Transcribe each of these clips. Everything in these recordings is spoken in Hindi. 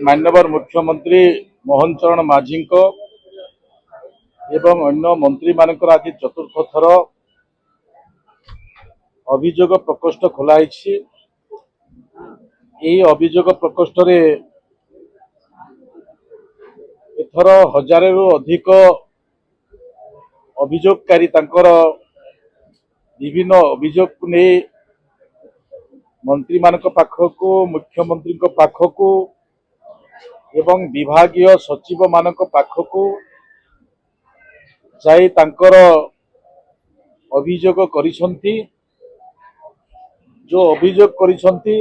माननीय मुख्यमंत्री मोहन चरण माझी एवं अन्य मंत्री मानकर आज चतुर्थ थर अभियोग प्रकोष्ठ खोलाई। अभियोग प्रकोष्ठ रे एथर 1000 रु अधिक अभियोगकारी तांकर विभिन्न अभियोग को नहीं मंत्री मानक पाखकु मुख्यमंत्री पाखकु एवं विभागीय सचिव मानक पाखकु जाई तांकर अभियोग करिसंती। जो अभियोग करिसंती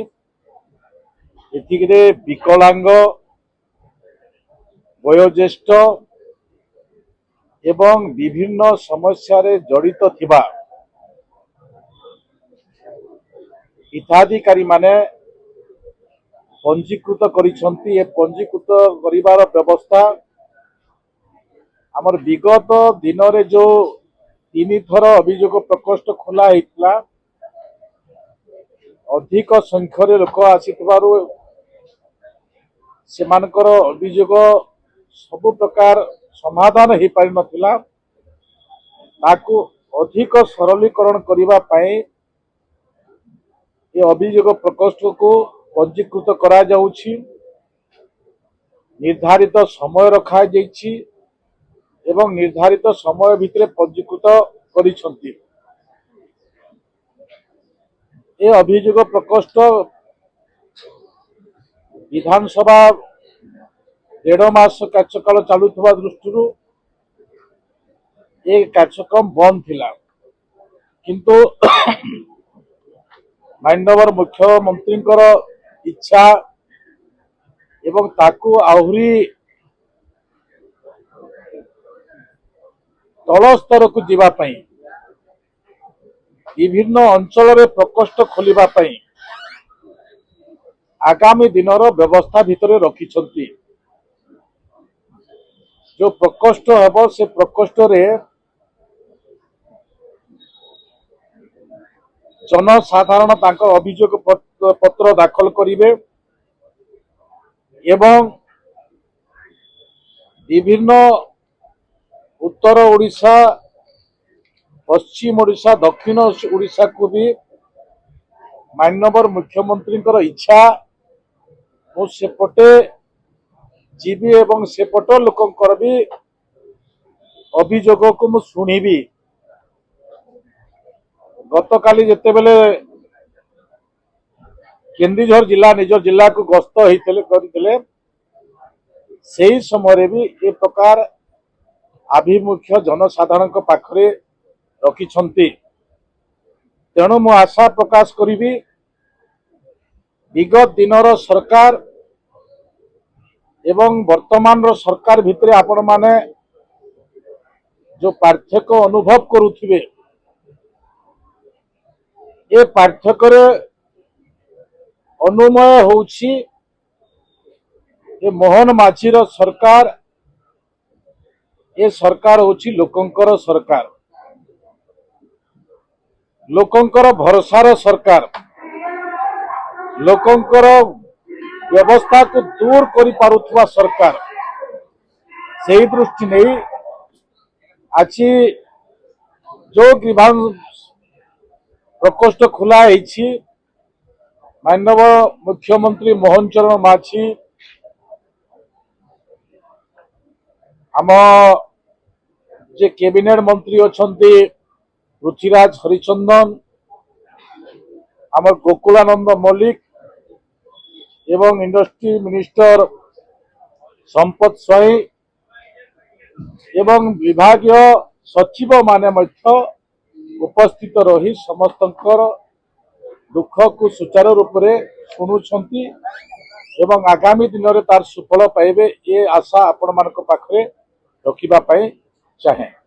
एथिरे विकलांग वयोज्येष्ठ एवं विभिन्न समस्या रे जड़ित थिबा हिताधिकारी माने पंजीकृत करिसंती। ए पंजीकृत करिवार व्यवस्था आमर विगत दिन रे जो 3 थर अभियोग प्रकोष्ठ खोला हेतला अधिक संख्यार लोक आसीथिबारु सेमानकर अभियोग सब प्रकार समाधान हो पारि नथिला। ताकू अधिक सरलीकरण करिबा पई ये अभियोग प्रकोष्ठ को पंजीकृत करा जाउछि। निर्धारित समय रखा जाइछि एवं निर्धारित समय भितरे पंजीकृत करिसंती। ये अभियोग प्रकोष्ठ विधानसभा 1.5 मास कार्यकाल चालुवा दृष्टि ये कार्यक्रम बंद थिला, किंतु माननीय मुख्यमंत्री इच्छा एवं ताकू आहुरी तल स्तर को जीवा पई विभिन्न अंचल रे प्रकोष्ठ खोलिबा पई आगामी दिनर व्यवस्था भितरे रखिछंती। जो प्रकोष्ठ हेबो से प्रकोष्ठ रे जनसाधारण तांकर अभियोग पत्र दाखल करिवे एवं विभिन्न उत्तर ओडिशा, पश्चिम ओडिशा, दक्षिण ओडिशा को भी माननीय मुख्यमंत्री इच्छा मु सेपटे जीवी एवं सेपट लोकंकर भी अभियोग को मु सुनिबी। गतकाली जेतेबेले केन्दुझर जिला निज जिला को गस्त होते से समय भी ए प्रकार आभिमुख्य जनसाधारण पाखरे रखिछंती। तेणु मु आशा प्रकाश करी विगत दिनर सरकार एवं वर्तमान सरकार भितरे आपण माने जो पार्थक्य अनुभव करुथिबे ए पार्थक्य अनुमय होउछि ए मोहन माझीर सरकार। ए सरकार होउछि लोकंकर सरकार, लोकंकर भरोसार सरकार, लोकंकर व्यवस्था को दूर करि पारुथवा सरकार। सेही दृष्टि नहीं आज जो गृह प्रकोष्ठ खुला है माननीय मुख्यमंत्री मोहन चरण माझी आम जे कैबिनेट मंत्री अछंती रुचिराज हरिचंदन, आम गोकुलानंद मल्लिक एवं इंडस्ट्री मिनिस्टर संपत स्वाई एवं विभागीय सचिव माने मध्य उपस्थित रही समस्तंकर दुख को सुचारू रूप से शुणुछंती एवं आगामी दिन में तार सुफल पाइबे ये आशा आपण मानक पाखरे रखिबा पाई चाहे।